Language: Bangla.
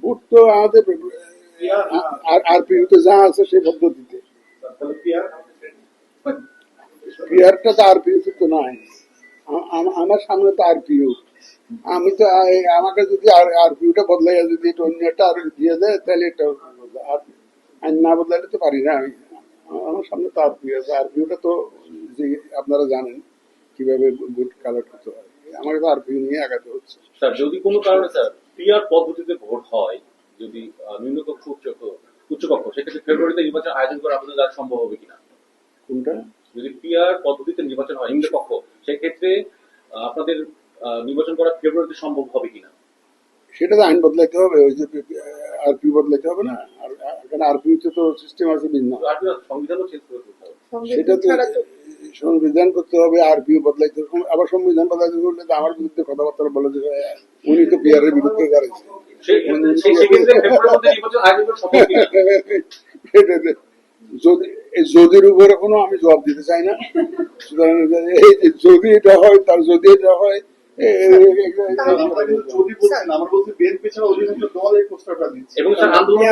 ভোট তো আমাদের আরপিইউতে যা আছে সেই পদ্ধতিতে। পিআরটা তো আরপিইউতে তো নাই, আমার সামনে তো আরপিইউ। আমি তো আমাকে যদি আরপিইউটা বদলাইয়া যদি এটা অন্য একটা আর দিয়ে দেয় তাহলে এটা আইন না বদলাইলে তো পারি না। আমি আমার সামনে তো আরপিইউ আছে, আরপিইউটা তো যে আপনারা জানেন কিভাবে ভোট কালেক্ট করতে হয়, আমাকে তো আরপিইউ নিয়ে আগাতে হচ্ছে। স্যার যদি কোনো কারণে স্যার পিআর পদ্ধতিতে ভোট হয়, যদি নিম্নকক্ষ উচ্চকক্ষ, সেক্ষেত্রে ফেব্রুয়ারিতে নির্বাচন আয়োজন করা আপনাদের দ্বারা সম্ভব হবে কিনা? কোনটা? যদি পিআর পদ্ধতিতে নির্বাচন হয় নিম্নকক্ষ, সেক্ষেত্রে আপনাদের নির্বাচন করা ফেব্রুয়ারিতে সম্ভব হবে কিনা? সেটা তো আইন বদলাইতে হবে, ওই যে আরপিইউ বদলাইতে হবে না। আর এখানে আরপিইউতে তো সিস্টেম আছে ভিন্ন, সংবিধানও চেঞ্জ করে দিতে হবে। সেটা তো সংবিধান করতে হবে, আরপিইউ বদলাইতে হবে। আবার সংবিধান বদলাইতে হলে তো আমার বিরুদ্ধে কথাবার্তা বলে যে উনি তো পিআর এর বিরুদ্ধে দাঁড়িয়েছে। সেক্ষেত্রে ফেব্রুয়ারির মধ্যে নির্বাচন আয়োজন করা সম্ভব কিনা? যদির উপরে কোনো আমি জবাব দিতে চাই না। সুতরাং এই যে যদি এটা হয়, তার যদি এটা হয়, যদি বলছেন, আমার বলতে বিএনপি ছাড়া অধিকাংশ দল এই প্রস্তাবটা দিচ্ছে এবং স্যার আন্দোলন